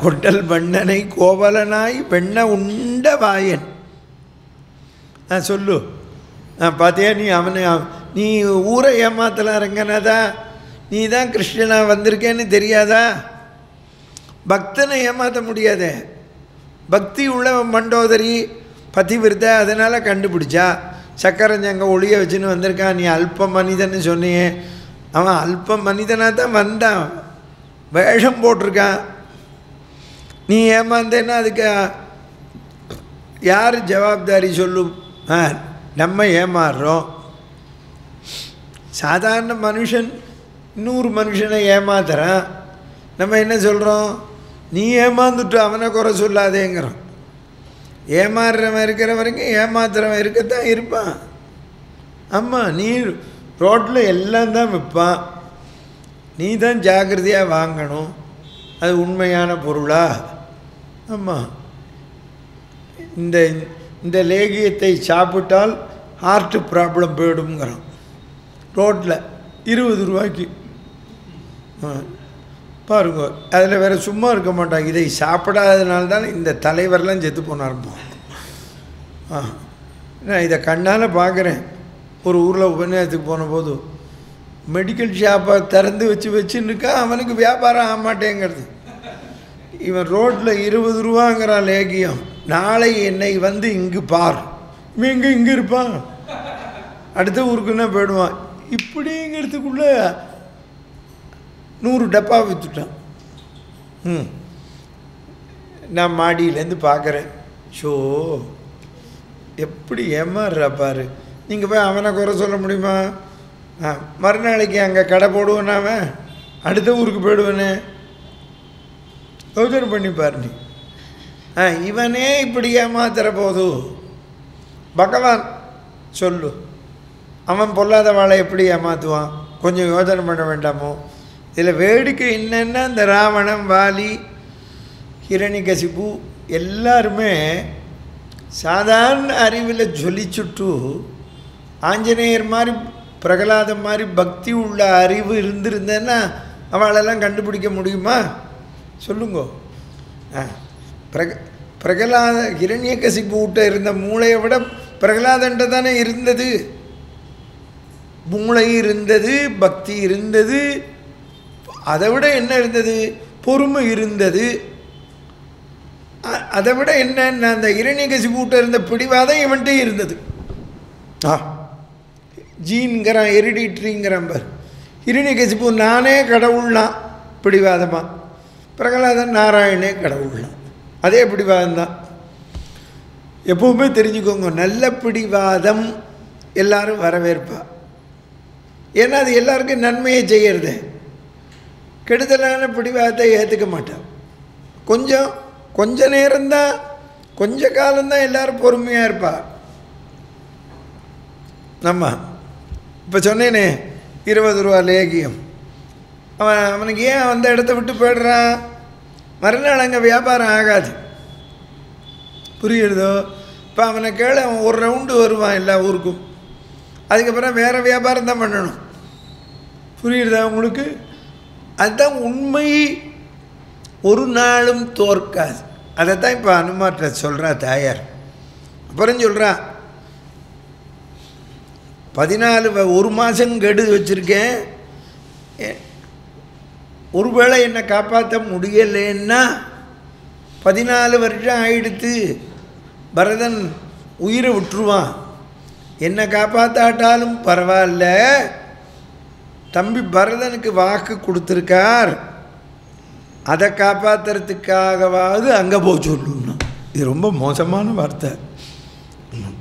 கொட்டல் பண்ணனை கோவலனாய் வெண்ண உண்ட வாயன். சொல்லு. பார்த்தியா, நீ அவனை நீ ஊரை ஏமாத்தலாம் ரங்கநாதா. நீ தான் கிருஷ்ணனா வந்திருக்கேன்னு தெரியாதா? பக்தனை ஏமாற்ற முடியாதே. பக்தி உள்ள மண்டோதரி பதிவிருத்த, அதனால் கண்டுபிடிச்சா. சக்கரஞ்சங்க ஒளிய வச்சுன்னு வந்திருக்கான். நீ அல்ப மனிதன்னு சொன்னியே, அவன் அல்ப மனிதனாக தான் வந்தான், வேஷம் போட்டிருக்கான். நீ ஏமாந்தேன்னா அதுக்கு யார் ஜவாப்தாரி சொல்லு? நம்ம ஏமாறுறோம். சாதாரண மனுஷன் இன்னொரு மனுஷனை ஏமாத்துறான். நம்ம என்ன சொல்கிறோம்? நீ ஏமாந்துட்டு அவனை குறை சொல்லாதேங்கிறோம். ஏமாறுறவன் இருக்கிற வரைக்கும் ஏமாத்துறவன் இருக்கத்தான் இருப்பான். ஆமாம், நீ ரோட்டில் எல்லாம் தான் விற்பான். நீ தான் ஜாக்கிரதையாக வாங்கணும். அது உண்மையான பொருளா? ஆமாம். இந்த லேகியத்தை சாப்பிட்டால் ஹார்ட்டு ப்ராப்ளம் போயிடுங்கிறோம். ரோட்டில் 20 ரூபாய்க்கு பாருங்க. அதில் வேறு சும்மா இருக்க மாட்டாங்க. இதை சாப்பிடாதனால தான் இந்த தலைவரெலாம் செத்து போனாருப்போம். நான் இதை கண்ணால் பார்க்குறேன். ஒரு ஊரில் உபன்யாசத்துக்கு போன போது மெடிக்கல் ஷாப்பை திறந்து வச்சுருக்கா. அவனுக்கு வியாபாரம் ஆக மாட்டேங்கிறது. இவன் ரோட்டில் 20 ரூபாங்கிறான் லேகியம். நாளை என்னை வந்து இங்கு பார். இவன் இங்கே இருப்பான், அடுத்த ஊருக்குன்னா போயிடுவான். இப்படிங்கிறதுக்குள்ளே 100 டப்பா விற்றுட்டான். நான் மாடியிலேருந்து பார்க்குறேன். ஷோ, எப்படி ஏமாறுறா பாரு. நீங்கள் போய் அவனை குறை சொல்ல முடியுமா? மறுநாளைக்கு அங்கே கடை போடுவேன், அவன் அடுத்த ஊருக்கு போயிடுவேனே. யோசனை பண்ணி பாரு நீ. இவனே இப்படி ஏமாத்துற போது பகவான் சொல்லு, அவன் பொல்லாத வாழை எப்படி ஏமாற்றுவான்? கொஞ்சம் யோசனை பண்ண வேண்டாமோ? இதில் வேடிக்கை என்னென்னா, இந்த ராவணன், வாலி, ஹிரணிகசிபு எல்லாருமே சாதாரண அறிவில் ஜொலிச்சுட்டு ஆஞ்சநேயர் மாதிரி பிரகலாதம் மாதிரி பக்தி உள்ள அறிவு இருந்திருந்தேன்னா அவளெல்லாம் கண்டுபிடிக்க முடியுமா? சொல்லுங்க. பிரகலாத ஹிரண்யகசிபுட்ட இருந்த மூளையை விட பிரகலாதன்ட்ட தானே இருந்தது. மூளை இருந்தது, பக்தி இருந்தது, அதை விட என்ன இருந்தது? பொறுமை இருந்தது. அதை விட என்ன, அந்த ஹிரண்யகசிபுட்ட இருந்த பிடிவாதம் இவன்ட்டே இருந்தது. ஜீன்கிறான், ஹெரிடிட்ரிங்கிறான் பார். ஹிரண்யகசிபு நானே கடவுள்லாம் பிடிவாதமாக, பிரகலாதன் நாராயணே கடவுள்லாம் அதே பிடிவாதம்தான். எப்பவுமே தெரிஞ்சுக்கோங்க, நல்ல பிடிவாதம் எல்லாரும் வரவேற்பா. ஏன்னா அது எல்லாருக்கும் நன்மையை செய்கிறது. கெடுதலான பிடிவாதத்தை ஏற்றுக்க மாட்டான். கொஞ்ச நேரம்தான், கொஞ்ச காலம்தான் எல்லோரும் பொறுமையாக இருப்பா. நம்ம இப்போ சொன்னேனே 20 ரூபா லேகியம், அவனுக்கு ஏன் அந்த இடத்த விட்டு போய்டுறான்? மறுநாள் அங்கே வியாபாரம் ஆகாது. புரியுறதோ? இப்போ அவனை கேள, அவன் ஒரு ரவுண்டு வருவான் எல்லா ஊருக்கும், அதுக்கப்புறம் வேறு வியாபாரம் தான் பண்ணணும். புரியுறதா உங்களுக்கு? அதுதான் உண்மை. ஒரு நாளும் தோற்காது. அதைத்தான் இப்போ அனுமார்ட்ட சொல்கிறா தாயார். அப்புறம் சொல்கிறா, 1 மாதம் கெடு வச்சுருக்கேன், ஒருவேளை என்னை காப்பாற்ற முடியலைன்னா 14 வருஷம் ஆயிடுத்து, பரதன் உயிரை விட்டுருவான். என்னை காப்பாற்றாட்டாலும் பரவாயில்ல, தம்பி பரதனுக்கு வாக்கு கொடுத்துருக்கார், அதை காப்பாற்றுறதுக்காகவாவது அங்கே போக சொல்லணும். இது ரொம்ப மோசமான வார்த்தை.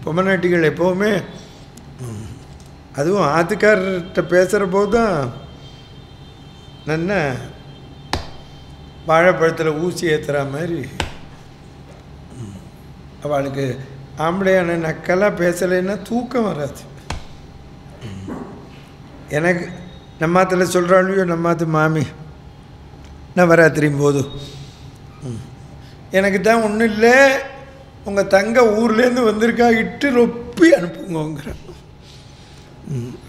பொம்மநாட்டிகள் எப்போவுமே, அதுவும் ஆத்துக்காரர்கிட்ட பேசுகிற போது தான் நல்ல வாழைப்பழத்தில் ஊசி ஏற்றுற மாதிரி அவளுக்கு ஆம்பளையான நக்கெல்லாம் பேசலைன்னா தூக்கம் வராது. எனக்கு நம்மாத்தில் சொல்கிறாளையோ, நம்மாத்து மாமி நவராத்திரியும் போது, எனக்கு தான் ஒன்றும் இல்லை, உங்கள் தங்க ஊர்லேருந்து வந்திருக்கா, இட்டு ரொப்பி அனுப்புங்கங்கிறான்.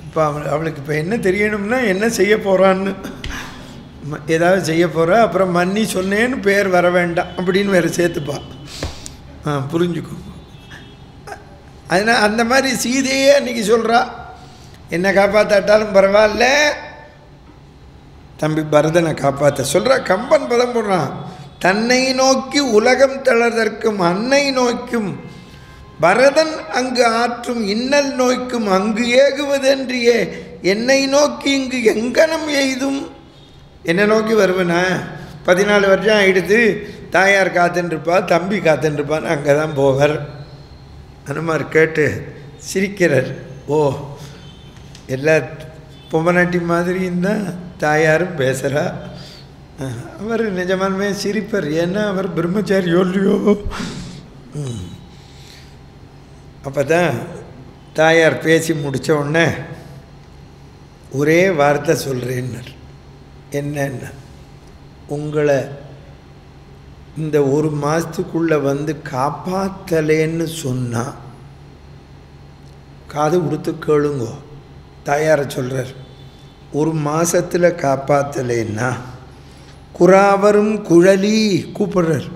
இப்போ அவளுக்கு இப்போ என்ன தெரியணும்னா என்ன செய்ய போகிறான்னு. ஏதாவது செய்ய போகிறா, அப்புறம் மன்னி சொன்னேன்னு பேர் வர வேண்டாம் அப்படின்னு வேறு சேர்த்துப்பா. புரிஞ்சுக்கோ. அதனால் அந்த மாதிரி சீதையே அன்றைக்கி சொல்கிறா, என்னை காப்பாற்றாட்டாலும் பரவாயில்ல, தம்பி பரதனை காப்பாற்ற சொல்கிறா. கம்பன் பதம் போடுறான், தன்னை நோக்கி உலகம் தளர்தற்கும் அன்னை நோக்கும் பரதன் அங்கு ஆற்றும் இன்னல் நோய்க்கும் அங்கு ஏகுவதென்றியே என்னை நோக்கி இங்கு எங்கனம் எய்தும். என்னை நோக்கி வருவேனா, 14 வருஷம் ஆகிடுது, தாயார் காத்துருப்பா, தம்பி காத்துருப்பான்னு அங்கே தான் போவார். அனுமார் கேட்டு சிரிக்கிறார். ஓ, எல்லா பொம்மநாட்டி மாதிரியும் தான் தாயாரும் பேசுகிறா. அவர் நிஜமானமே சிரிப்பார், ஏன்னா அவர் பிரம்மச்சாரியோ இல்லையோ. அப்போ தான் தாயார் பேசி முடித்த உடனே ஒரே வார்த்தை சொல்கிறேன்னார். என்னன்னா, உங்களை இந்த 1 மாதத்துக்குள்ளே வந்து காப்பாற்றலேன்னு சொன்னால் காது கொடுத்து கேளுங்கோ. தாயாரை சொல்கிறார், 1 மாதத்தில் காப்பாற்றலேன்னா குறாவரும் குழலி கூப்பிடுறார்.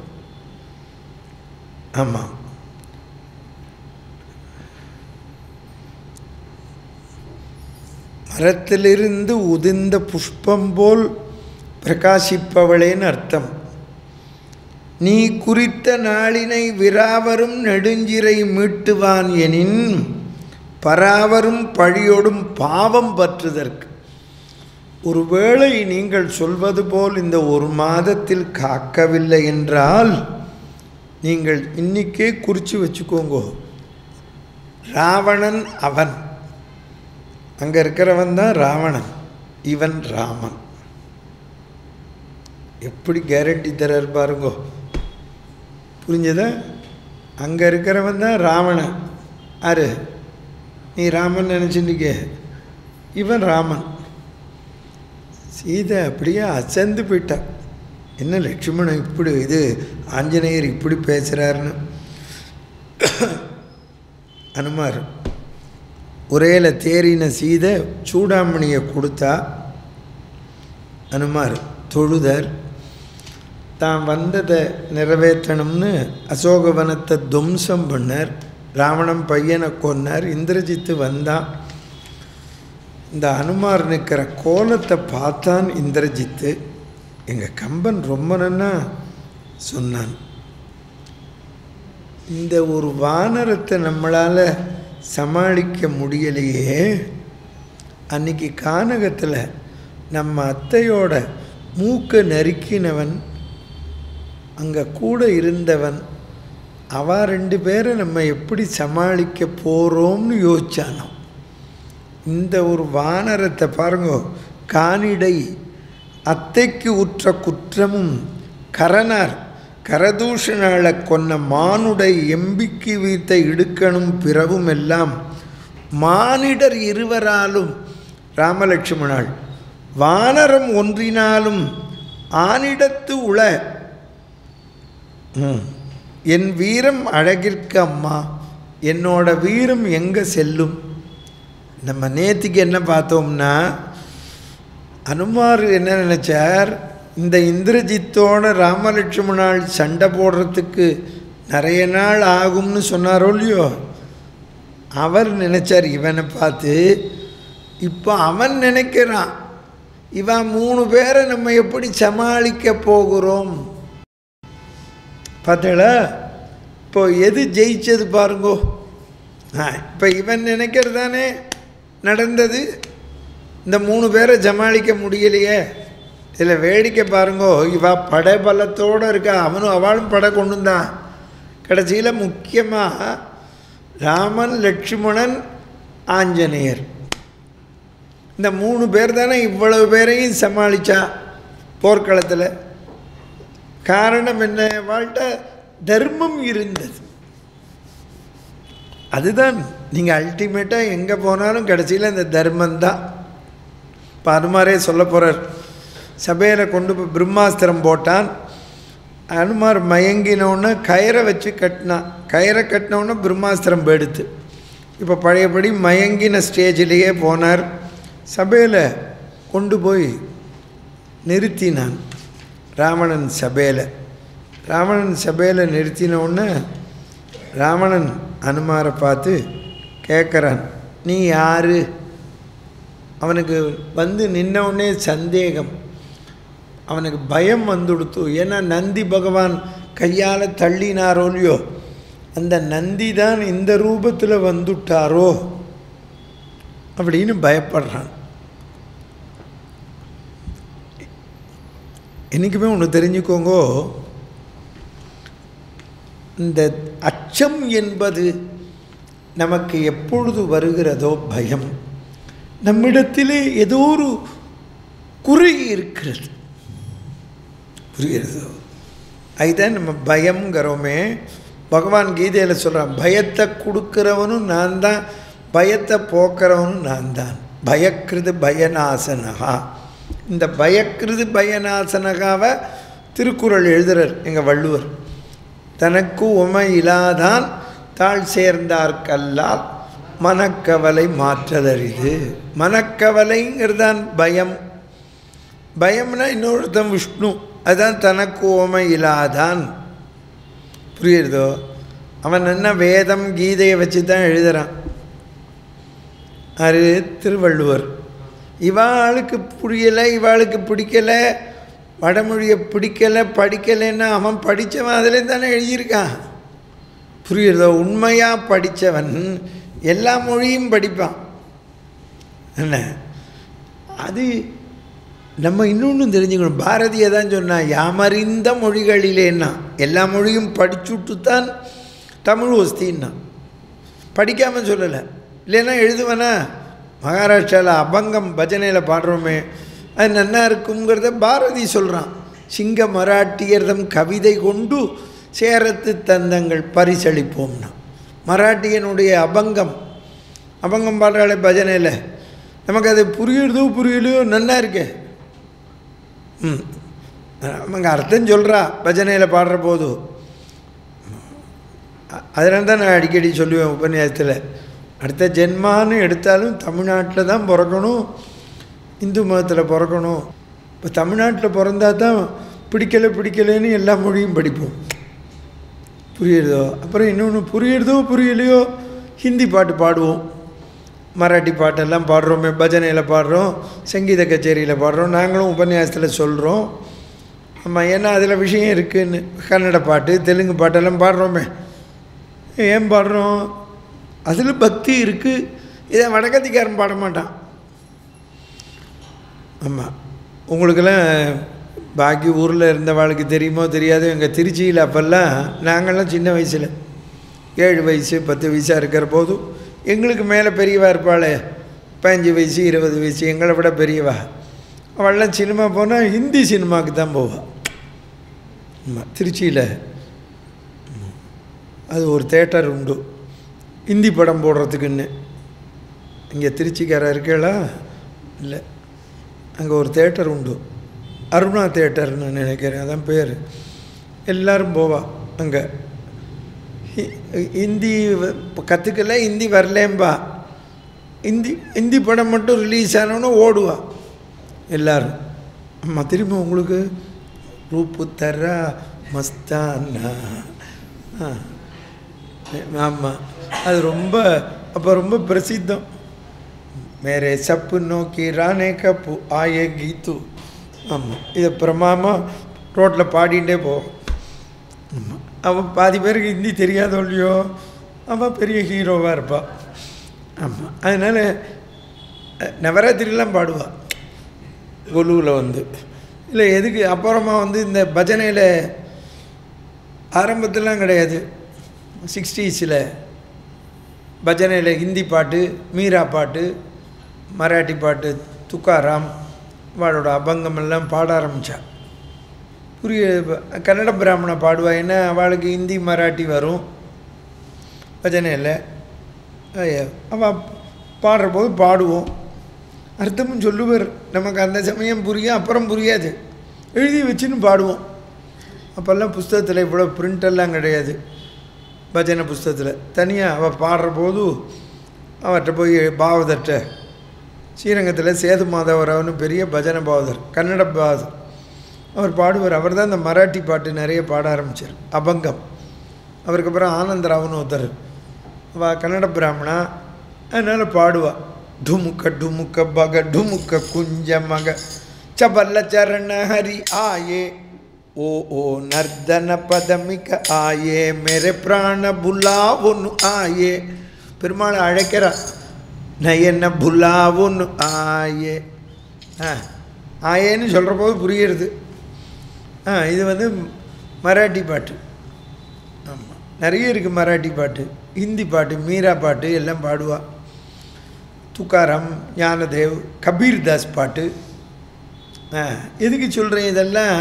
ஆமாம், மரத்திலிருந்து உதிர்ந்த புஷ்பம் போல் பிரகாசிப்பவளேன்னு அர்த்தம். நீ குறித்த நாளினை விராவரும் நெடுஞ்சிறை மீட்டுவான் எனின் பராவரும் பழியோடும் பாவம் பற்றுதற்கு. ஒருவேளை நீங்கள் சொல்வது போல் இந்த 1 மாதத்தில் காக்கவில்லை என்றால் நீங்கள் இன்னிக்கே குறித்து வச்சுக்கோங்கோ, ராவணன் அவன், அங்கே இருக்கிறவன் தான் ராவணன், இவன் ராமன். எப்படி கேரண்டி தரார் பாருங்கோ. புரிஞ்சதா? அங்கே இருக்கிறவன் தான் ராவணன். ஆறு நீ ராமன் நினச்சிருக்க, இவன் ராமன். சீதை அப்படியே அசந்து போயிட்டான். என்ன லட்சுமணன் இப்படி, இது ஆஞ்சநேயர் இப்படி பேசுகிறாருன்னு. அனுமார் உரையில் தேறின சீதை சூடாமணியை கொடுத்தா. அனுமார் தொழுதர். தான் வந்ததை நிறைவேற்றணும்னு அசோகவனத்தை துவம்சம் பண்ணார். ராவணன் பையனை கொன்னார். இந்திரஜித்து வந்தான். இந்த அனுமார் நிற்கிற கோலத்தை பார்த்தான் இந்திரஜித்து. எங்கள் கம்பன் ரொம்ப நன்னா சொன்னான், இந்த ஒரு வானரத்தை நம்மளால் சமாளிக்க முடியலையே. அன்றைக்கி கானகத்தில் நம்ம அத்தையோட மூக்கை நறுக்கினவன், அங்கே கூட இருந்தவன், அவ 2 பேரை நம்ம எப்படி சமாளிக்க போகிறோம்னு யோசிச்சானோ. இந்த ஒரு வானரத்தை பாருங்க, கானிடை அத்தைக்கு உற்ற குற்றமும் கரனார் கரதூஷணாளை கொன்ன மானுடை எம்பிக்கு வீத்த இடுக்கணும் பிறவும் எல்லாம் மானிடர் இருவராலும் ராமலட்சுமணாள் வானரம் ஒன்றினாலும் ஆனிடத்து உள என் வீரம் அழகிற்கு அம்மா, என்னோட வீரம் எங்கே செல்லும். நம்ம நேத்திக்கு என்ன பார்த்தோம்னா, அனுமார் என்ன நினச்சார், இந்த இந்திரஜித்தோட ராமலட்சுமணாள் சண்டை போடுறதுக்கு நிறைய நாள் ஆகும்னு சொன்னாரோ இல்லையோ. அவர் நினச்சார் இவனை பார்த்து. இப்போ அவன் நினைக்கிறான், இவன் 3 பேரை நம்ம எப்படி சமாளிக்க போகிறோம். பார்த்தீங்களா? இப்போ எது ஜெயிச்சது பாருங்கோ. இப்போ இவன் நினைக்கிறது தானே நடந்தது. இந்த 3 பேரை சமாளிக்க முடியலையே. இதில் வேடிக்கை பாருங்கோ, இவா படை பலத்தோடு இருக்கா, அவனும் அவளும் படை கொண்டு வந்தான். கடைசியில் முக்கியமாக ராமன், லட்சுமணன், ஆஞ்சநேயர், இந்த 3 பேர் தானே இவ்வளவு பேரையும் சமாளித்தா போர்க்களத்தில். காரணம் என்ன? வாழ்கிட்ட தர்மம் இருந்தது. அதுதான் நீங்கள் அல்டிமேட்டாக எங்கே போனாலும் கடைசியில் இந்த தர்மந்தான். இப்போ அனுமாரே சொல்ல போகிறார். சபையில் கொண்டு போய் பிரம்மாஸ்திரம் போட்டான். அனுமார் மயங்கினோன்னு கயிறை வச்சு கட்டினான். கயிறை கட்டினோன்னு பிரம்மாஸ்திரம் போயிடுத்து. இப்போ பழையபடி மயங்கின ஸ்டேஜிலேயே போனார். சபையில் கொண்டு போய் நிறுத்தினான் ராவணன் சபையில். ராவணன் சபையில் நிறுத்தினவுடனே ராவணன் அனுமாரை பார்த்து கேட்குறான், நீ யார்? அவனுக்கு வந்து நின்னவுடனே சந்தேகம், அவனுக்கு பயம் வந்துடுத்து. ஏன்னா நந்தி பகவான் கையால் தள்ளினாரோ இல்லையோ, அந்த நந்தி தான் இந்த ரூபத்தில் வந்துட்டாரோ அப்படின்னு பயப்படுறான். என்றைக்குமே ஒன்று தெரிஞ்சுக்கோங்கோ, இந்த அச்சம் என்பது நமக்கு எப்பொழுது வருகிறதோ பயம், நம்மிடத்திலே ஏதோ ஒரு குறை இருக்கிறது, புரிகிறதோ? அதுதான் நம்ம பயம்ங்கிறோமே. பகவான் கீதையில் சொல்கிறான், பயத்தை கொடுக்குறவனும் நான் தான், பயத்தை போக்குறவனும் நான் தான். பயக்கிருது பயநாசனகா. இந்த பயக்கிருது பயநாசனகாவை திருக்குறள் எழுதுகிறார் எங்கள் வள்ளுவர். தனக்கு உமை இலாதான் தாழ் சேர்ந்தார்கல்லால் மனக்கவலை மாற்றலரிது. மனக்கவலைங்கிறதான் பயம். பயம்னா இன்னொருத்தன் விஷ்ணு, அதுதான் தனக்கு உமை இலாதான். புரியுறதோ? அவன் என்ன வேதம் கீதையை வச்சு தான் எழுதுகிறான். அது திருவள்ளுவர். இவாளுக்கு புரியலை, இவாளுக்கு பிடிக்கலை, வடமொழியை பிடிக்கலை, படிக்கலைன்னா அவன் படித்தவன் அதில் தானே எழுதியிருக்கான். புரியுறதோ? உண்மையாக படித்தவன் எல்லா மொழியும் படிப்பான். என்ன அது நம்ம இன்னொன்று தெரிஞ்சுக்கணும். பாரதியை தான் சொன்னான், யாமறிந்த மொழிகளிலேன்னா எல்லா மொழியும் படிச்சுட்டு தான் தமிழ் ஒஸ்தின்னா. படிக்காமல் சொல்லலை. இல்லைன்னா எழுதுவேனா? மகாராஷ்டிராவில் அபங்கம் பஜனையில் பாடுறோமே, அது நன்னா இருக்குங்கிறத பாரதி சொல்கிறான். சிங்க மராட்டியர்தம் கவிதை கொண்டு சேரத்து தந்தங்கள் பரிசளிப்போம்னா. மராட்டியனுடைய அபங்கம் பாடுறாளே பஜனையில், நமக்கு அது புரியுறதோ புரியலையோ நன்னா இருக்கே. அவங்க அர்த்தம் சொல்கிறா பஜனையில் பாடுற போது. அதனால தான் நான் அடிக்கடி சொல்லுவேன் உபன்யாசத்தில், அடுத்த ஜென்மான்னு எடுத்தாலும் தமிழ்நாட்டில் தான் பிறக்கணும், இந்து மதத்தில் பிறக்கணும். இப்போ தமிழ்நாட்டில் பிறந்தா தான் பிடிக்கலைன்னு எல்லா மொழியும் படிப்போம். புரியுறதோ? அப்புறம் இன்னொன்று புரியுறதோ புரியலையோ ஹிந்தி பாட்டு பாடுவோம், மராட்டி பாட்டெல்லாம் பாடுறோமே, பஜனையில் பாடுறோம், சங்கீத கச்சேரியில் பாடுறோம், நாங்களும் உபன்யாசத்தில் சொல்கிறோம். ஆமாம், ஏன்னா அதில் விஷயம் இருக்குதுன்னு. கன்னட பாட்டு தெலுங்கு பாட்டெல்லாம் பாடுறோமே, ஏன் பாடுறோம்? அதில் பக்தி இருக்குது. இதை வடக்கத்திக்காரன் பாட மாட்டான். ஆமாம், உங்களுக்கெல்லாம் பாக்கி ஊரில் இருந்தவாளுக்கு தெரியுமோ தெரியாது, எங்கள் திருச்சியில் அப்போல்லாம் நாங்கள்லாம் சின்ன வயசில் 7 வயசு 10 வயசாக இருக்கிற போதும் எங்களுக்கு மேலே பெரியவா இருப்பாளே, 15 வயசு 20 வயசு, எங்களை விட பெரியவா, அவள்லாம் சினிமா போனால் ஹிந்தி சினிமாவுக்கு தான் போவாள். ஆமாம், திருச்சியில் அது ஒரு தேட்டர் உண்டு ஹிந்தி படம் போடுறதுக்குன்னு. இங்கே திருச்சிக்கார இருக்கேளா? இல்லை, அங்கே ஒரு தேட்டர் உண்டு, அருணா தேட்டர்னு நினைக்கிறேன், அதான் பேர். எல்லோரும் போவா அங்கே. ஹிந்தி கற்றுக்கல, ஹிந்தி வரலேம்பா. ஹிந்தி படம் மட்டும் ரிலீஸ் ஆனோன்னு ஓடுவா எல்லோரும். ஆமாம், திரும்ப உங்களுக்கு ரூப்பு தரா மஸ்தானா. ஆமாம், அது ரொம்ப அப்போ ரொம்ப பிரசித்தம். மேரே சப்பு நோக்கி ரானே கப்பு ஆயே கீத்து. ஆமாம், இதை பிரமாமாக ரோட்டில் பாடிகிட்டே போவோம். ஆமாம், அவள் பாதி பேருக்கு ஹிந்தி தெரியாதோ இல்லையோ, அவள் பெரிய ஹீரோவாக இருப்பாள். ஆமாம், அதனால் நவராத்திரிலாம் பாடுவாள் கொலுவில் வந்து. இல்லை எதுக்கு அப்புறமா வந்து இந்த பஜனையில் ஆரம்பத்திலாம் கிடையாது. 60s பஜனையில் ஹிந்தி பாட்டு, மீரா பாட்டு, மராட்டி பாட்டு, துக்காராம் அவளோட அபங்கமெல்லாம் பாட ஆரம்பித்தா. கன்னட பிராமண பாடுவா, ஏன்னா அவளுக்கு ஹிந்தி மராட்டி வரும் பஜனையில். அவள் பாடுற போது பாடுவோம், அர்த்தமும் சொல்லுவார். நமக்கு அந்த சமயம் புரியும், அப்புறம் புரியாது, எழுதி வச்சுன்னு பாடுவோம். அப்போல்லாம் புஸ்தகத்தில் இவ்வளோ பிரிண்டெல்லாம் கிடையாது. பஜனை புஸ்தகத்தில் தனியாக அவள் பாடுற போது அவர்கிட்ட போய் பாவதர்கிட்ட, ஸ்ரீரங்கத்தில் சேது மாதவராவ்னு பெரிய பஜனை பாவதர், கன்னட பாவதர், அவர் பாடுவார். அவர் தான் இந்த மராட்டி பாட்டு நிறைய பாட ஆரம்பித்தார், அபங்கம். அவருக்கு அப்புறம் ஆனந்தராவ்னு ஒருத்தர், அவள் கன்னட பிராமணா, அதனால் பாடுவா. டுமுக்க டுமுக்க பக டுமுக்க குஞ்ச மக சபல்ல சரண ஹரி ஆயே ஓ ஓ நர்தன பதமிக்க ஆயே மேரே பிராண புல்லாவுன்னு ஆயே. பெருமாளை அழைக்கிறா, நயன புல்லாவுன்னு ஆயே. ஆயேன்னு சொல்கிற போது புரியுறது. இது வந்து மராட்டி பாட்டு. ஆமாம், நிறைய இருக்குது மராட்டி பாட்டு, ஹிந்தி பாட்டு, மீரா பாட்டு எல்லாம் பாடுவா. துக்காராம், ஞானதேவ், கபீர்தாஸ் பாட்டு. எதுக்கு சொல்கிறேன் இதெல்லாம்?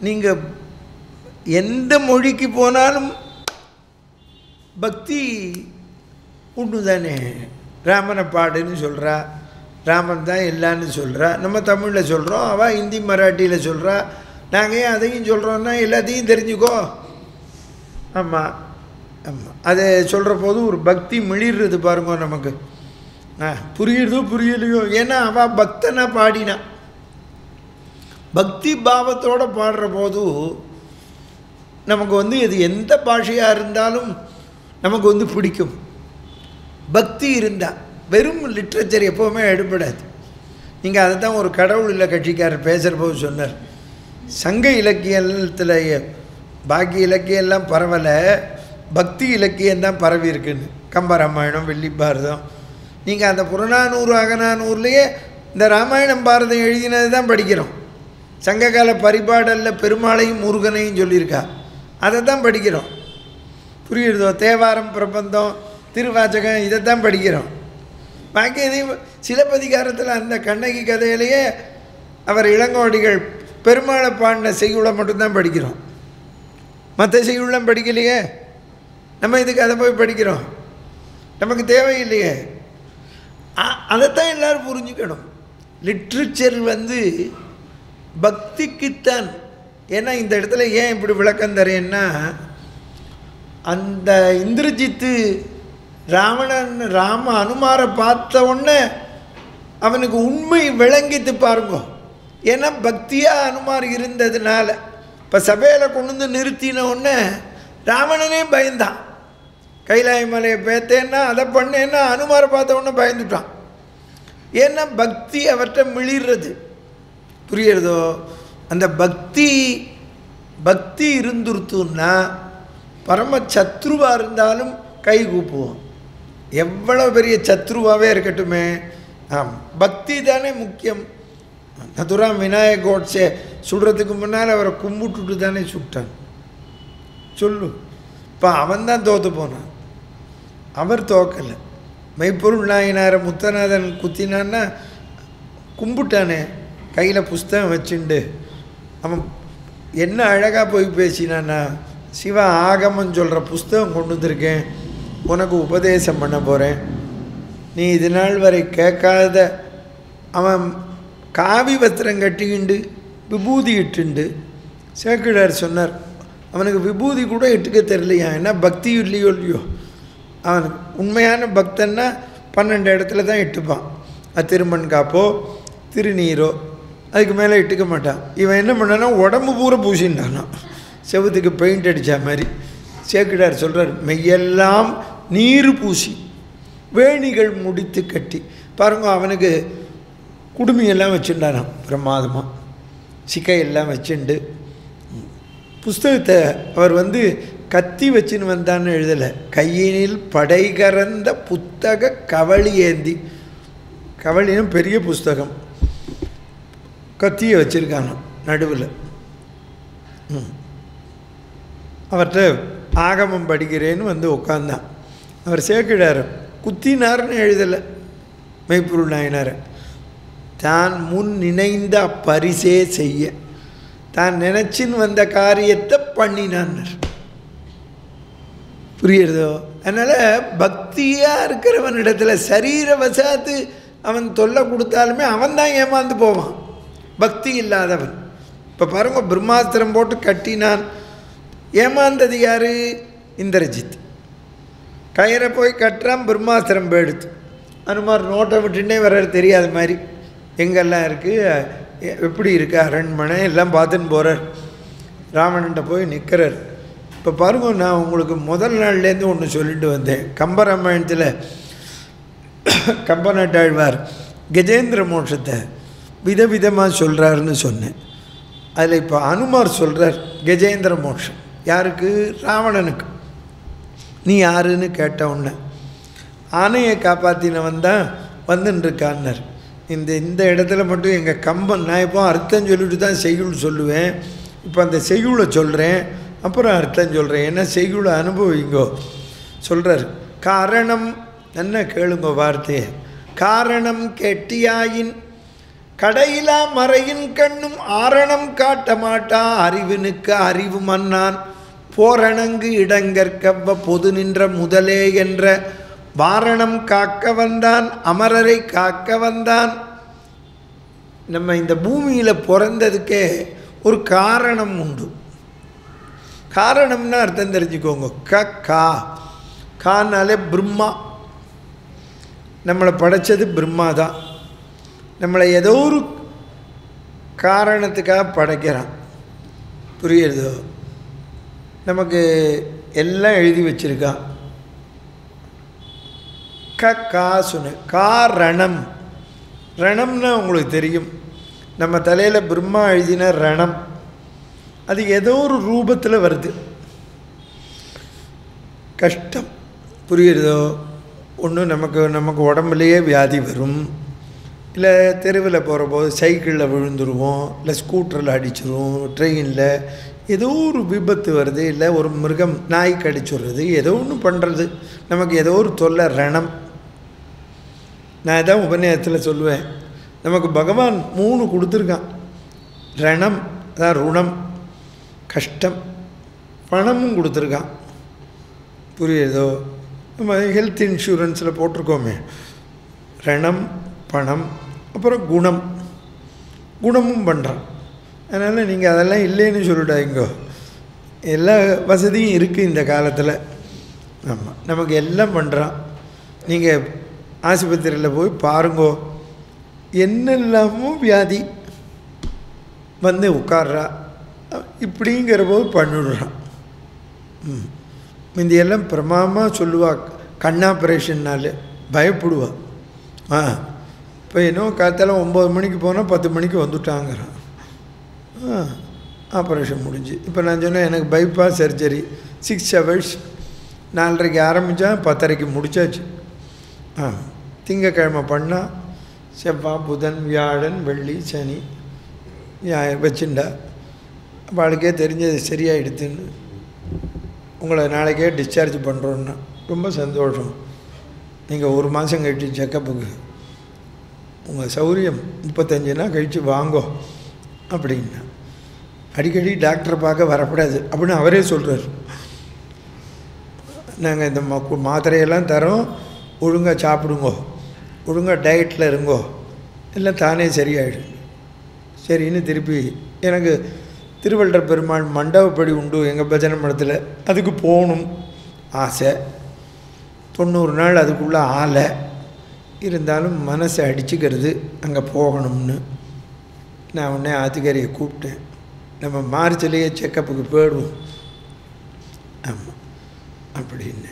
நீங்கள் எந்த மொழிக்கு போனாலும் பக்தி ஒன்று தானே. ராமனை பாடுன்னு சொல்கிறா, ராமன் தான் எல்லான்னு சொல்கிறா. நம்ம தமிழில் சொல்கிறோம், அவள் ஹிந்தி மராட்டியில் சொல்கிறா. நாங்கள் ஏன் அதையும் சொல்கிறோன்னா எல்லாத்தையும் தெரிஞ்சுக்கோ. ஆமாம் ஆமாம், அதை சொல்கிற போது ஒரு பக்தி மிளிர்றது பாருங்க நமக்கு. புரியுறதோ புரியலையோ, ஏன்னா அவள் பக்தனா பாடினா. பக்தி பாவத்தோடு பாடுற போது நமக்கு வந்து இது எந்த பாஷையாக இருந்தாலும் நமக்கு வந்து பிடிக்கும். பக்தி இருந்தால் வெறும் லிட்ரேச்சர் எப்போவுமே எடுபடாது. நீங்கள் அதை தான் ஒரு கடவுள் இல்லை கட்சிக்காரர் பேசுகிற போது சொன்னார். சங்க இலக்கியத்தில் பாக்கி இலக்கியெல்லாம் பரவலை, பக்தி இலக்கியம்தான் பரவி இருக்குன்னு. கம்பராமாயணம், வெள்ளி பாரதம். நீங்கள் அந்த புறநானூறு அகநானூர்லேயே இந்த ராமாயணம் பாரதம் எழுதினது தான் படிக்கிறோம். சங்ககால பரிபாடலில் பெருமாளையும் முருகனையும் சொல்லியிருக்கா, அதை தான் படிக்கிறோம். புரியுறதோ? தேவாரம், பிரபந்தம், திருவாச்சகம், இதை தான் படிக்கிறோம். பாக்கி எதையும் சிலப்பதிகாரத்தில் அந்த கண்ணகி கதையிலேயே அவர் இளங்கோடிகள் பெருமாளை பாடின செய்யுளை மட்டும்தான் படிக்கிறோம். மற்ற செய்யுளம் படிக்கலையே. நம்ம இதுக்கு அதை போய் படிக்கிறோம், நமக்கு தேவையில்லையே. அதைத்தான் எல்லோரும் புரிஞ்சுக்கணும். லிட்ரேச்சர் வந்து பக்திக்குத்தான். ஏன்னா இந்த இடத்துல ஏன் இப்படி விளக்கம் தரேன்னா, அந்த இந்திரஜித்து ராம அனுமாரை பார்த்த உடனே அவனுக்கு உண்மை விளங்கிட்டு பாருங்க. ஏன்னா பக்தியாக அனுமார் இருந்ததுனால. இப்போ சபையில் கொண்டு வந்து நிறுத்தின உடனே ராவணனே பயந்தான். கைலாய மலையை பேத்தேன்னா, அதை பண்ணேன்னா அனுமாரை பார்த்த உடனே பயந்துட்டான். ஏன்னா பக்தி அவர்கிட்ட மிளிர்றது. புரியுறதோ? அந்த பக்தி இருந்துருத்துன்னா பரம சத்ருவாக இருந்தாலும் கை கூப்புவோம். எவ்வளோ பெரிய சத்ருவாகவே இருக்கட்டுமே. பக்தி தானே முக்கியம். நதுராம் விநாயக் கோட்ஸே சுடுறதுக்கு முன்னால் அவரை கும்பிட்டுட்டு தானே சுட்டான். சொல்லு. இப்போ அவன் தான் தோற்று போனான், அவர் தோக்கலை. மெய்ப்பொருள் நாயனாரை முத்தநாதன் குத்தினான்னா கும்பிட்டானே, கையில் புஸ்தகம் வச்சுண்டு. அவன் என்ன அழகாக போய் பேசினான்னா, சிவா ஆகமம் சொல்கிற புஸ்தகம் கொண்டு வந்திருக்கேன், உனக்கு உபதேசம் பண்ண போகிறேன், நீ இது நாள் வரை கேட்காத. அவன் காவி வஸ்திரம் கட்டிக்கிண்டு விபூதி இட்டுண்டு. சேக்கிழார் சொன்னார், அவனுக்கு விபூதி கூட இட்டுக்க தெரியலையா. ஏன்னா பக்தி இல்லையோ இல்லையோ. அவனுக்கு உண்மையான பக்தன்னா 12 இடத்துல தான் இட்டுப்பான். திருமண் காப்போ திருநீரோ அதுக்கு மேலே இட்டுக்க மாட்டான். இவன் என்ன பண்ணான்னா உடம்பு பூரா பூசின்றானா, செவத்துக்கு பெயிண்ட் அடித்தா மாதிரி. சேக்கிழார் சொல்கிறார், மெய்யெல்லாம் நீர் பூசி வேணிகள் முடித்து கட்டி. பாருங்க, அவனுக்கு குடுமையெல்லாம் வச்சுட்டானான் பிரமாதமாக, சிக்கையெல்லாம் வச்சுண்டு. புஸ்தகத்தை அவர் வந்து கத்தி வச்சுன்னு வந்தான்னு எழுதலை, கையினில் படை கறந்த புத்தக கவளி ஏந்தி. கவளினும் பெரிய புஸ்தகம், கத்தியை வச்சுருக்கானோ நடுவில். அவர்கிட்ட ஆகமம் படிக்கிறேன்னு வந்து உட்காந்தான். அவர் சேக்கிழார் குத்தினார்னு எழுதலை, மெய்ப்பொருள் நாயனார். தான் முன் நினைந்த பரிசே செய்ய, தான் நினச்சின்னு வந்த காரியத்தை பண்ணினான். புரியுறதோ? அதனால் பக்தியாக இருக்கிறவனிடத்தில் சரீர வசாத்து அவன் தொல்லை கொடுத்தாலுமே அவன் தான் ஏமாந்து போவான், பக்தி இல்லாதவன். இப்போ பாருங்க, பிரம்மாஸ்திரம் போட்டு கட்டினான், ஏமாந்தது யார்? இந்திரஜித். கயிறை போய் கட்டுறான், பிரம்மாஸ்திரம் போயிடுத்து. அனுமார் நோட்டை விட்டுன்னே வர்றது தெரியாத மாதிரி எங்கெல்லாம் இருக்குது எப்படி இருக்கு அரண்மனை எல்லாம் பார்த்துன்னு போகிறார். ராவணன்ட்ட போய் நிற்கிறார். இப்போ பாருங்க, நான் உங்களுக்கு முதல் நாள்லேருந்து ஒன்று சொல்லிட்டு வந்தேன். கம்பராமாயணத்தில் கம்பநாட்டாழ்வார் கஜேந்திர மோட்சத்தை விதவிதமாக சொல்கிறாருன்னு சொன்னேன். அதில் இப்போ அனுமார் சொல்கிறார் கஜேந்திர மோட்சம் யாருக்கு? ராவணனுக்கு. நீ யாருன்னு கேட்ட உடனே ஆனையை காப்பாற்றினவன் தான் வந்துட்டுருக்கான்னார். இந்த இடத்துல மட்டும் எங்கள் கம்பன், நான் இப்போ அர்த்தம் சொல்லிட்டு தான் செய்யுள் சொல்லுவேன். இப்போ அந்த செய்யுளை சொல்கிறேன், அப்புறம் அர்த்தம் சொல்கிறேன். ஏன்னா செய்யுளை அனுபவிங்கோ. சொல்கிறார், காரணம் என்ன கேளுங்க வார்த்தையை. காரணம் கெட்டியாயின் கடையிலா மறையின் கண்ணும் ஆரணம் காட்ட மாட்டா அறிவினுக்கு அறிவு மன்னான் போரணங்கு இடங்கற்கவ்வ பொது நின்ற முதலே என்ற வாரணம் காக்க வந்தான் அமரரை காக்க வந்தான். நம்ம இந்த பூமியில் பிறந்ததுக்கே ஒரு காரணம் உண்டு. காரணம்னா அர்த்தம் தெரிஞ்சுக்கோங்க. கானாலே பிரம்மா. நம்மளை படைச்சது பிரம்மா தான். நம்மளை ஏதோ ஒரு காரணத்துக்காக படைக்கிறான். புரியுறதோ? நமக்கு எல்லாம் எழுதி வச்சிருக்கான். காசுன்னு காரணம். ரணம்னா உங்களுக்கு தெரியும், நம்ம தலையில் பிரம்மா எழுதின ரணம். அது ஏதோ ஒரு ரூபத்தில் வருது. கஷ்டம். புரியுறதோ? ஒன்று நமக்கு உடம்புலையே வியாதி வரும், இல்லை தெருவில் போகிற போது சைக்கிளில் விழுந்துருவோம், இல்லை ஸ்கூட்டரில் அடிச்சிருவோம், ட்ரெயினில் ஏதோ ஒரு விபத்து வருது, இல்லை ஒரு மிருகம் நாய் கடிச்சுடுறது, ஏதோ ஒன்று பண்ணுறது, நமக்கு ஏதோ ஒரு தொல்லை ரணம். நான் இதான் உபநேசத்தில் சொல்லுவேன். நமக்கு பகவான் 3 கொடுத்துருக்கான். ரணம் அதான் ருணம், கஷ்டம், பணமும் கொடுத்துருக்கான். புரியுதோ? நம்ம ஹெல்த் இன்சூரன்ஸில் போட்டிருக்கோமே, ரணம் பணம், அப்புறம் குணம். குணமும் பண்ணுறான். அதனால் நீங்கள் அதெல்லாம் இல்லைன்னு சொல்லிட்டாங்க. எல்லா வசதியும் இருக்குது இந்த காலத்தில். ஆமாம், நமக்கு எல்லாம் பண்ணுறான். நீங்கள் ஆஸ்பத்திரியில் போய் பாருங்கோ, என்னெல்லாமோ வியாதி வந்து உட்கார்றா. இப்படிங்கிற போது பண்ணிவிடுறான். முந்தியெல்லாம் பிரமாமாக சொல்லுவா, கண் ஆப்ரேஷன்னாலே பயப்படுவா. இப்போ இன்னும் காத்தால 9 மணிக்கு போனால் 10 மணிக்கு வந்துட்டாங்கிறான். ஆப்ரேஷன் முடிஞ்சு. இப்போ நான் சொன்னேன், எனக்கு பைபாஸ் சர்ஜரி 6 hours, 4:30 ஆரம்பித்தா 10:30 முடித்தாச்சு. திங்கக்கிழமை பண்ணால் செவ்வாய் புதன் வியாழன் வெள்ளி சனி வச்சுண்டா அவளுக்கே தெரிஞ்சது சரியாயிடுதுன்னு. உங்களை நாளைக்கே டிஸ்சார்ஜ் பண்ணுறோன்னா ரொம்ப சந்தோஷம். நீங்கள் 1 மாதம் கழிச்சு செக்கப்புக்கு உங்கள் சௌரியம் 35 நாள் கழித்து வாங்கோ அப்படின்னா. அடிக்கடி டாக்டரை பார்க்க வரக்கூடாது அப்படின்னு அவரே சொல்கிறார். நாங்கள் இந்த மாத்திரையெல்லாம் தரோம், ஒழுங்காக சாப்பிடுங்கோ, ஒழுங்காக டயட்டில் இருங்கோ, எல்லாம் தானே சரியாயிடும். சரின்னு திருப்பி எனக்கு திருவள்ளுவர் பெருமாள் மண்டபப்படி உண்டு எங்கள் பஜனை மடத்தில், அதுக்கு போகணும் ஆசை. 90 நாள் அதுக்குள்ளே ஆலை இருந்தாலும் மனசை அடிச்சுக்கிறது அங்கே போகணும்னு. நான் உடனே ஆத்துக்காரியை கூப்பிட்டேன், நம்ம மார்ச்லேயே செக்கப்புக்கு போயிடுவோம். ஆமாம் அப்படின்னு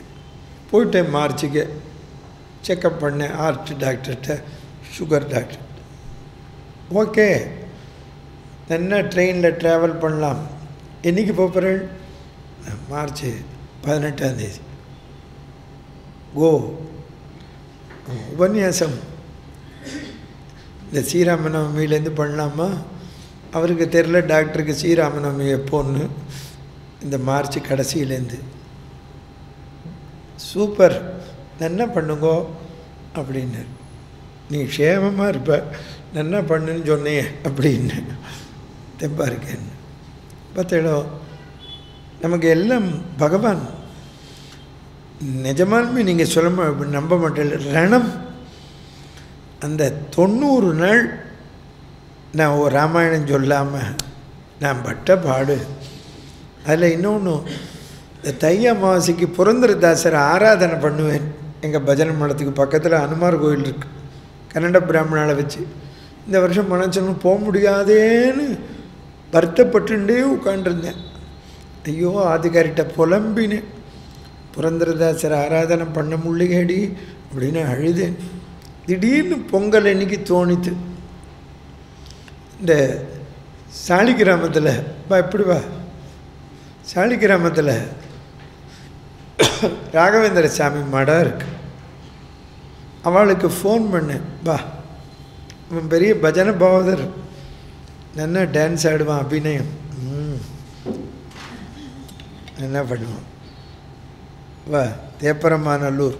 போயிட்டேன். மார்ச்சுக்கு செக்கப் பண்ணேன், ஹார்ட் டாக்டர்கிட்ட, சுகர் டாக்டர். ஓகே, என்ன ட்ரெயினில் ட்ராவல் பண்ணலாம். என்றைக்கு போகிறேன்? மார்ச் 18 கோ. உபன்யாசம் இந்த ஸ்ரீராமநவமியிலேருந்து பண்ணலாமா? அவருக்கு தெரில, டாக்டருக்கு ஸ்ரீராமநவமி எப்போன்னு. இந்த மார்ச் கடைசியிலேருந்து. சூப்பர், என்ன பண்ணுங்கோ அப்படின்னு. நீ க்ஷேமமாக இருப்ப, என்ன பண்ணுன்னு சொன்னே அப்படின்னு தெம்பாக இருக்கேன்னு. பார்த்தேடோ, நமக்கு எல்லாம் பகவான் நிஜமாலுமே நீங்கள் சொல்ல நம்ப மாட்டேன். ரணம் அந்த 90 நாள் நான் ராமாயணம் சொல்லாமல் நான் பட்ட பாடு. அதில் இன்னொன்று, இந்த தை அமாவாசைக்கு புரந்தரதாசரை ஆராதனை பண்ணுவேன். எங்கள் பஜனை மடத்துக்கு பக்கத்தில் அனுமார் கோயில் இருக்குது, கன்னட பிராமணாவை வச்சு. இந்த வருஷம் மனச்சனும் போக முடியாதேன்னு வருத்தப்பட்டுண்டே உட்காண்டிருந்தேன். ஐயோ ஆதிகாரிட்ட புலம்பினேன், புரந்தரதாசர் ஆராதனை பண்ண முடியடி அப்படின்னு அழுதேன். திடீர்னு பொங்கல் அன்னைக்கு தோணித்து, இந்த சாலி கிராமத்தில் எப்படி வா, சாலி கிராமத்தில் ராகவேந்திர சாமி மடம் இருக்கு, அவளுக்கு ஃபோன் பண்ணேன். வா, அவன் பெரிய பஜனை பாவதர், நல்லா டான்ஸ் ஆடுவான், அபிநயம் என்ன பண்ணுவான். வா, தேப்பரமாநல்லூர்.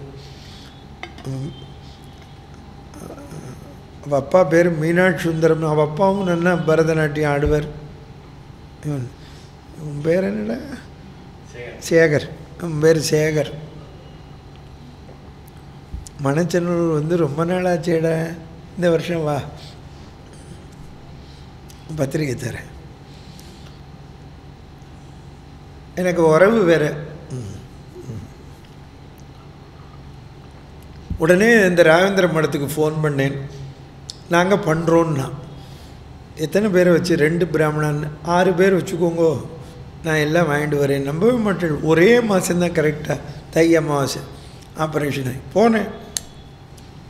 அவள் அப்பா பேர் மீனாட்சி சுந்தரம், அவள் அப்பாவும் நல்லா பரதநாட்டியம் ஆடுவார். உன் பேர் என்னடா? சேகர். உன் பேர் சேகர். மணச்சனூர் ரொம்ப நாளாச்சேடா, இந்த வருஷம் வா, பத்திரிக்கை தரேன். எனக்கு உறவு வேறு. உடனே இந்த ராகவேந்திர மடத்துக்கு ஃபோன் பண்ணேன். நாங்கள் பண்ணுறோன்னா, எத்தனை பேரை வச்சு? 2 பிராமணன், 6 பேர் வச்சுக்கோங்கோ, நான் எல்லாம் வாங்கிட்டு வரேன். நம்பவே மாட்டேன். ஒரே மாதம்தான் கரெக்டாக தை அமாவாசை ஆப்ரேஷன் ஆகி போனேன்.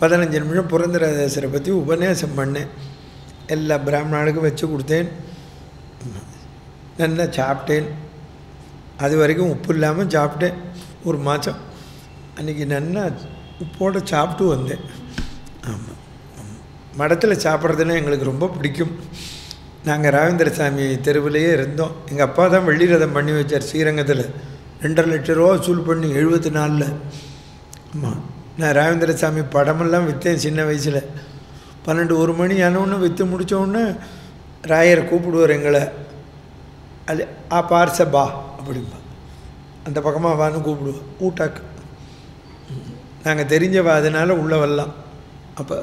15 நிமிஷம் புரந்தரதாசரை பற்றி உபன்யாசம் பண்ணேன். எல்லா பிராமணனுக்கும் வச்சு கொடுத்தேன். நல்லா சாப்பிட்டேன். அது வரைக்கும் உப்பு இல்லாமல் சாப்பிட்டேன். ஒரு மாதம் அன்றைக்கி நல்லா உப்போடு சாப்பிட்டு வந்தேன். ஆமாம், மடத்தில் சாப்பிட்றதுன்னா எங்களுக்கு ரொம்ப பிடிக்கும். நாங்கள் ராகவேந்திர சாமி தெருவிலேயே இருந்தோம். எங்கள் அப்பா தான் வெள்ளி ரதம் பண்ணி வச்சார் ஸ்ரீரங்கத்தில். 2.5 லட்ச ரூபா வசூல் பண்ணி 74. ஆமாம், நான் ராகவேந்திர சாமி படமெல்லாம் விற்றேன் சின்ன வயசில். 12-1 மணி ஆனவுடனே விற்று முடித்தோடனே ராயர் கூப்பிடுவார் எங்களை. அது பார்சபா அப்படிம்பா, அந்த பக்கமாக வான்னு கூப்பிடுவோம். ஊட்டாக்கு நாங்கள் தெரிஞ்சவா, அதனால் உள்ளே வரலாம். அப்போ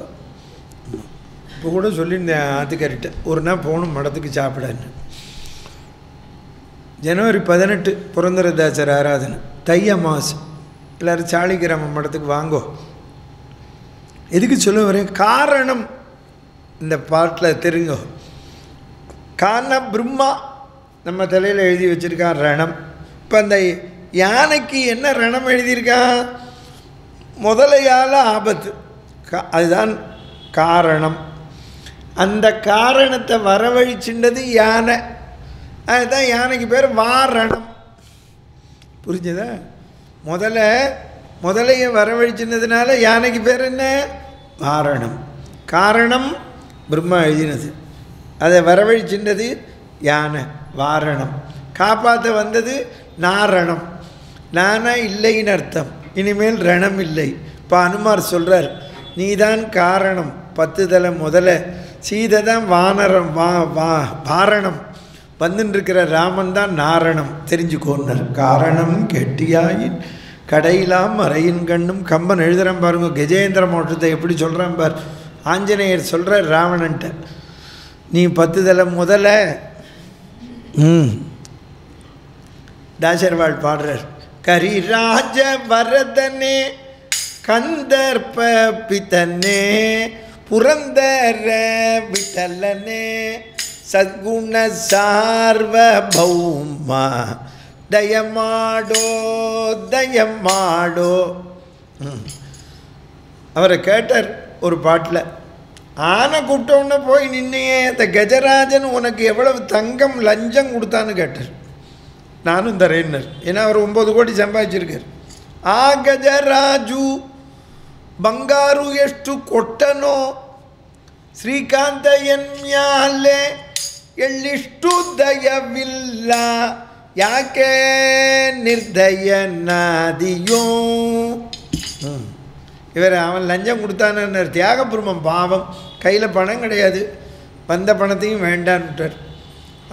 இப்போ கூட சொல்லியிருந்தேன் ஆத்துக்காரிட்ட, ஒரு நாள் போகணும் மடத்துக்கு சாப்பிடான்னு. ஜனவரி 18 புரந்தரதாசர் ஆராதனை, தை அமாவாசை. எல்லோரும் சாலி கிராம மடத்துக்கு வாங்கோ. எதுக்கு சொல்ல வரேன்? காரணம் இந்த பாட்டில் தெரிஞ்சோ. காரண பிரம்மா நம்ம தலையில் எழுதி வச்சுருக்கான் ரணம். இப்போ அந்த யானைக்கு என்ன ரணம் எழுதியிருக்கான்? முதலையால் ஆபத்து, அதுதான் காரணம். அந்த காரணத்தை வரவழிச்சுண்டது யானை. அதுதான் யானைக்கு பேர் வாரணம். புரிஞ்சதா? முதலையை வரவழிச்சுனதுனால யானைக்கு பேர் என்ன? வாரணம். காரணம் பிரம்மா எழுதினது, அதை வரவழிச்சுண்டது யானை, வாரணம். காப்பாற்ற வந்தது நாரணம். நானா இல்லைன்னு அர்த்தம், இனிமேல் ரணம் இல்லை. இப்போ அனுமார் சொல்கிறார், நீதான் காரணம், 10 தலை முதல்ல, சீதை தான் வானரம், வாரணம், வந்துட்டுருக்கிற ராமன் தான் நாரணம், தெரிஞ்சுக்கோன்னர். காரணம் கெட்டியாயின் கடையிலாம் அறையின் கண்ணும். கம்பன் எழுதுகிறான் பாருங்க, கஜேந்திர மோட்சத்தை எப்படி சொல்கிறான் பார். ஆஞ்சநேயர் சொல்கிறார் ராவணன்ட்ட, நீ 10 தலை முதல்ல. தாசர்வாள் பாடுறார், கரிராஜ வரதனே கந்தர்ப்ப பிதனே புரந்தர விட்டலனே சத்குண சார்வபௌமா தயமாடோ தயமாடோ. அவரை கேட்டார் ஒரு பாட்டில், ஆனை கூப்பிட்டோன்னு போய் நின்னையே, அந்த கஜராஜன் உனக்கு எவ்வளவு தங்கம் லஞ்சம் கொடுத்தான்னு கேட்டார். நானும் தரேன்னர், ஏன்னா அவர் 9 கோடி சம்பாதிச்சிருக்கார். ಆ ಗಜರಾಜು ಬಂಗಾರು ಎಷ್ಟು ಕೊಟ್ಟನೋ ಶ್ರೀಕಾಂತ ಎನ್ಮ್ಯಾಲೆ ಎಳ್ಳಿಷ್ಟು ದಯವಿಲ್ಲ ಯಾಕೆ ನಿರ್ದಯನಾದಿಯೋ. இவர் அவன் லஞ்சம் கொடுத்தான்னு தியாகபுரமம் பாவம், கையில் பணம் கிடையாது, வந்த பணத்தையும் வேண்டான்ட்டார்.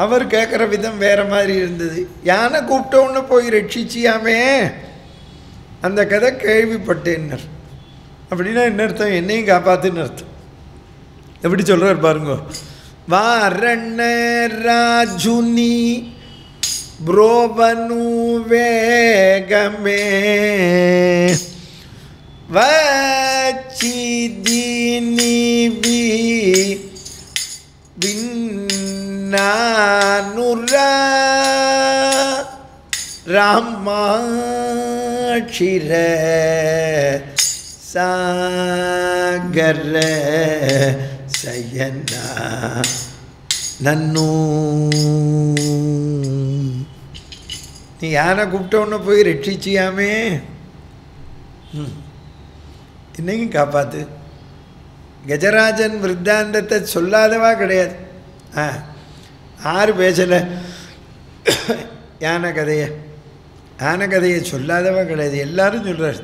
அவர் கேட்குற விதம் வேறு மாதிரி இருந்தது. யானை கூப்பிட்டோன்னு போய் ரட்சிச்சியாமே, அந்த கதை கேள்விப்பட்டேன்னர். அப்படின்னா என்ன அர்த்தம்? என்னையும் காப்பாற்றுன்னு அர்த்தம். எப்படி சொல்கிறார் பாருங்க, வாரண ராஜுனி புரோவனு வேகமே வச்சிதினிவி முரா ராமாட்சிர சாகர சயனா நன்னு. நீ யானை கூப்பிட்டோன்னு போய் ரட்சிச்சியாமே, இன்னைக்கும் காப்பாத்து. கஜராஜன் விருத்தாந்தத்தை சொல்லாதவா கிடையாது. ஆறு பேசலை யானை கதையை சொல்லாதவா கிடையாது, எல்லாரும் சொல்கிறார்.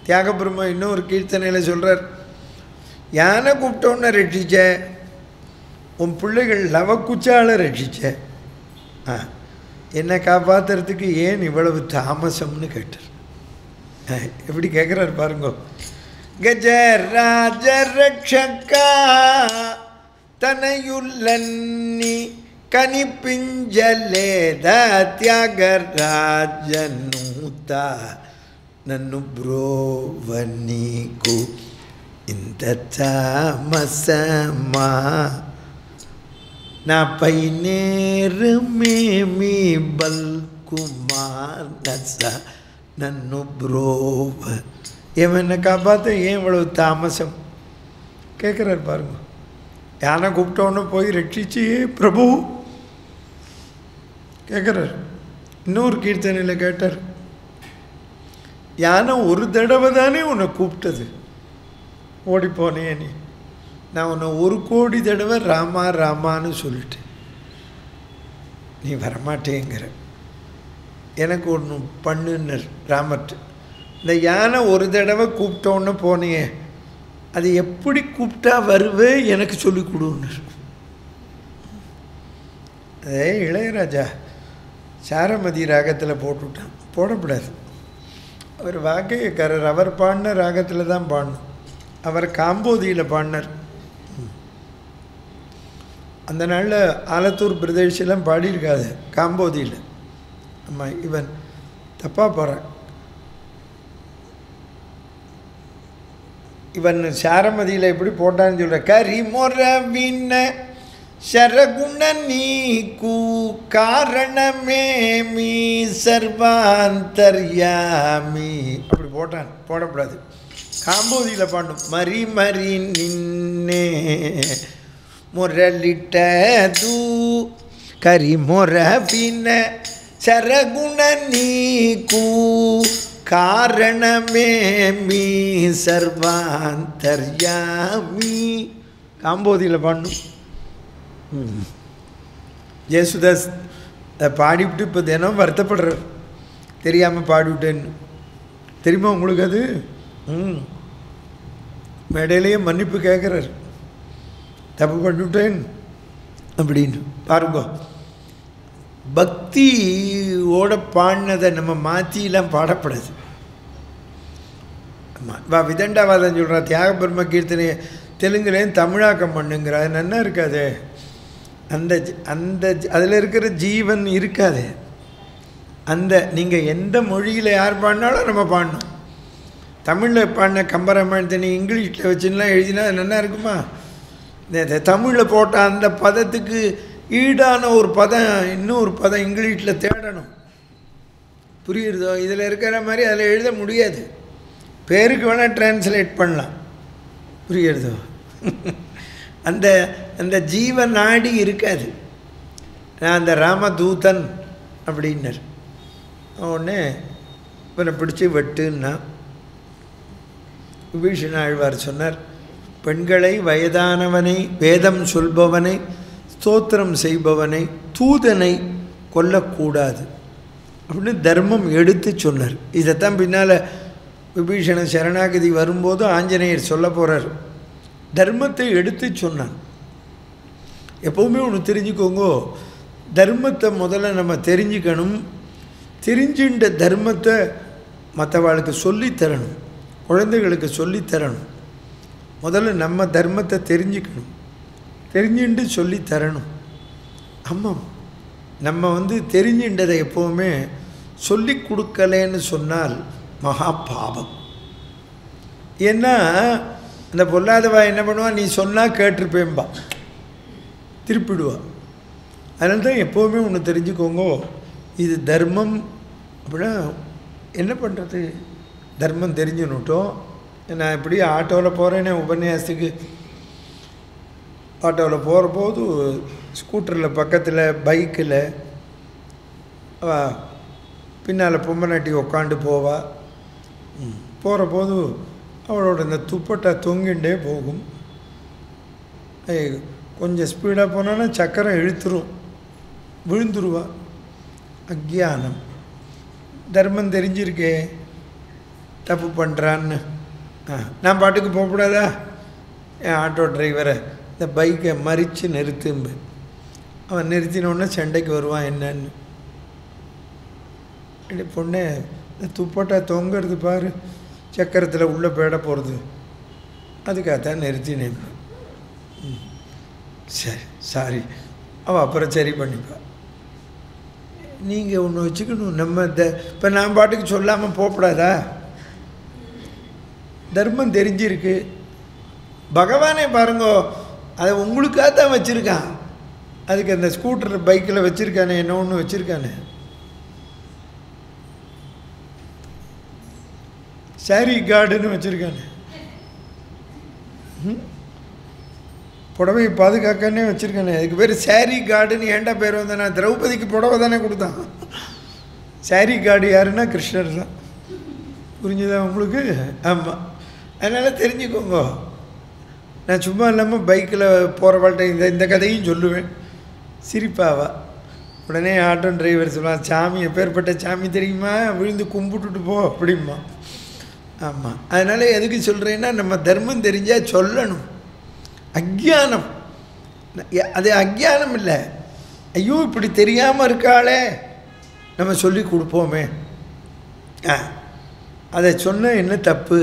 தியாகபிரம்ம இன்னொரு கீர்த்தனையில் சொல்கிறார், யானை கூப்பிட்டோன்னு ரட்சிச்ச, உன் பிள்ளைகள் லவக்குச்சால ரட்சிச்ச, என்னை காப்பாற்றுறதுக்கு ஏன் இவ்வளவு தாமசம்னு கேட்டார். எப்படி கேட்குறாரு பாருங்க. கஜராஜ ரக்ஷகா தனயுல்லன்னி కనిపించలేద త్యాగరాజనూత నన్ను బ్రోవ నీకు ఇంత తామసమా నాపై నేరమేమి బల్కుమానస నన్ను బ్రోవ. ఏమైనా కాపాత ఏం ఇవ్వడు తామసం కేకరారు பாருங்க. யானை கூப்பிட்டோன்னு போய் ரட்சிச்சியே பிரபு கேட்குறார். இன்னொரு கீர்த்தனையில் கேட்டார், யானை ஒரு தடவை தானே உன்னை கூப்பிட்டது, ஓடிப்போனே நீ, நான் உன்னை 1 கோடி தடவை ராமா ராமான்னு சொல்லிட்டேன், நீ வரமாட்டேங்கிற, எனக்கு ஒன்று பண்ணுன்னர் ராமர்கிட்ட. இந்த யானை ஒரு தடவை கூப்பிட்டோன்னு போனியே, அது எப்படி கூப்பிட்டா வருவே எனக்கு சொல்லி கொடுன்னார். அதே இளையராஜா சாரமதி ராகத்தில் போட்டுவிட்டான், போடக்கூடாது. அவர் வாக்கையக்காரர், அவர் பாடின ராகத்தில் தான் பாடணும். அவர் காம்போதியில் பாடினார். அந்த நாளில் ஆலத்தூர் பிரதேசெல்லாம் பாடியிருக்காது காம்போதியில். ஆமாம், இவன் தப்பாக போகிறான். இவன் சாரமதியில் எப்படி போட்டான்னு சொல்கிற, கரிமொரவின ಶರಗುಣ ನೀಕು காரணமேமி சர்வாந்தர்யாமி அப்படி போட்டான். போடக்கூடாது, காம்போதியில் பாடணும். மரி மரி நின்னே முரளிட்டது கரிமொரவின சரகுண நீக்கு காரணமேமி சர்வாந்தர்யாமி காம்போதியில் பாடணும். ஜேசுதாஸ் பாடிவிட்டு இப்போ தினம் வருத்தப்படுறார், தெரியாமல் பாடிவிட்டேன்னு. தெரியுமா உங்களுக்கு அது? மேடையிலேயே மன்னிப்பு கேட்குறார், தப்பு பண்ணிவிட்டேன் அப்படின்னு. பாருங்க, பக்தியோட பாடினதை நம்ம மாற்றிலாம் பாடப்படாது. விதண்டாவாதம் சொல்கிறா, தியாக பிரம்ம கீர்த்தனை தெலுங்குலேயும் தமிழாக்கம் பண்ணுங்கிற, அது நல்லா இருக்காது. அந்த அந்த அதில் இருக்கிற ஜீவன் இருக்காது. அந்த நீங்கள் எந்த மொழியில் யார் பாடினாலும் நம்ம பாடணும். தமிழில் பாடின கம்பராமாயணத்தை நீ இங்கிலீஷில் வச்சுலாம் எழுதினா அது நல்லா இருக்குமா? இந்த தமிழில் போட்ட அந்த பதத்துக்கு ஈடான ஒரு பதம், இன்னொரு பதம் இங்கிலீஷில் தேடணும். புரியுறதோ? இதில் இருக்கிற மாதிரி அதில் எழுத முடியாது. பேருக்கு வேணால் டிரான்ஸ்லேட் பண்ணலாம். புரியுறதோ? அந்த அந்த ஜீவ நாடி இருக்காது. நான் அந்த ராமதூதன் அப்படின்னர் உடனே இவனை பிடிச்சி வெட்டுன்னா விபீஷண ஆழ்வார் சொன்னார், பெண்களை, வயதானவனை, வேதம் சொல்பவனை, ஸ்தோத்திரம் செய்பவனை, தூதனை கொல்லக்கூடாது அப்படின்னு தர்மம் எடுத்து சொன்னார். இதைத்தான் பின்னால் விபீஷண சரணாகதி வரும்போது ஆஞ்சநேயர் சொல்ல போகிறார். தர்மத்தை எடுத்து சொன்னான். எப்போவுமே ஒன்று தெரிஞ்சுக்கோங்க, தர்மத்தை முதல்ல நம்ம தெரிஞ்சுக்கணும். தெரிஞ்சுட்ட தர்மத்தை மற்றவாளுக்கு சொல்லித்தரணும், குழந்தைகளுக்கு சொல்லித்தரணும். முதல்ல நம்ம தர்மத்தை தெரிஞ்சுக்கணும், தெரிஞ்சுட்டு சொல்லித்தரணும். ஆமாம், நம்ம தெரிஞ்சுட்டதை எப்போவுமே சொல்லி கொடுக்கலேன்னு சொன்னால் மகா பாவம். ஏன்னா அந்த பொல்லாதவா என்ன பண்ணுவா, நீ சொன்னால் கேட்டிருப்பேன்பா, திருப்பிடுவா. அதனால தான் எப்போவுமே ஒன்று தெரிஞ்சுக்கோங்க, இது தர்மம் அப்படின்னா என்ன பண்ணுறது, தர்மம் தெரிஞ்சுன்னுட்டோம். நான் இப்படி ஆட்டோவில் போகிறேனே உபன்யாசத்துக்கு, ஆட்டோவில் போகிற போது ஸ்கூட்டரில் பக்கத்தில் பைக்கில் பின்னால் பொம்மநாட்டி உக்காண்டு போவா. போகிற போது அவளோட இந்த துப்பட்டா தொங்கிண்டே போகும். கொஞ்சம் ஸ்பீடாக போனோன்னா சக்கரம் இழுத்துரும், விழுந்துருவா. அக்ஞானம். தர்மம் தெரிஞ்சிருக்கே தப்பு பண்ணுறான்னு நான் பாட்டுக்கு போகக்கூடாதா? என் ஆட்டோ டிரைவரை இந்த பைக்கை மறித்து நிறுத்தும்பு. அவன் நிறுத்தினோடனே சண்டைக்கு வருவான். என்னன்னு பொண்ணு இந்த துப்பட்டா தொங்கிறது பாரு, சக்கரத்தில் உள்ளே போயிட போகிறது, அதுக்காகத்தான் நிறுத்தினேன். சரி சாரி, அவள் அப்புறம் சரி பண்ணிப்பா. நீங்கள் ஒன்று வச்சுக்கணும், நம்ம இப்போ நான் பாட்டுக்கு சொல்லாமல் போகக்கூடாதா? தர்மம் தெரிஞ்சிருக்கு. பகவானே பாருங்கோ, அதை உங்களுக்காக தான் வச்சுருக்கான். அதுக்கு அந்த ஸ்கூட்டர் பைக்கில் வச்சுருக்கானே, என்ன ஒன்று வச்சுருக்கானே. சாரி கார்டுன்னு வச்சுருக்கானே, புடவை பாதுகாக்கன்னே வச்சுருக்கானே. அதுக்கு பேர் சாரி கார்டுன்னு ஏண்டா பேர் வந்தேன்னா, திரௌபதிக்கு புடவை தானே கொடுத்தான். சாரி கார்டு யாருன்னா கிருஷ்ணர் தான். புரிஞ்சுதா உங்களுக்கு? ஆமாம். அதனால் தெரிஞ்சுக்கோங்க. நான் சும்மா இல்லாமல் பைக்கில் போகிறவாள்கிட்ட இந்த கதையும் சொல்லுவேன், சிரிப்பாவா. உடனே ஆட்டோ டிரைவர் சொல்லுவான், சாமி எப்பேற்பட்ட சாமி தெரியுமா, விழுந்து கும்பிட்டுட்டு போ அப்படிமா. ஆமாம். அதனால் எதுக்கு சொல்கிறேன்னா, நம்ம தர்மம் தெரிஞ்சால் சொல்லணும். அக்ஞானம் அது அக்ஞானம் இல்லை. ஐயோ இப்படி தெரியாமல் இருக்காளே, நம்ம சொல்லி கொடுப்போமே, அதை சொன்ன என்ன தப்பு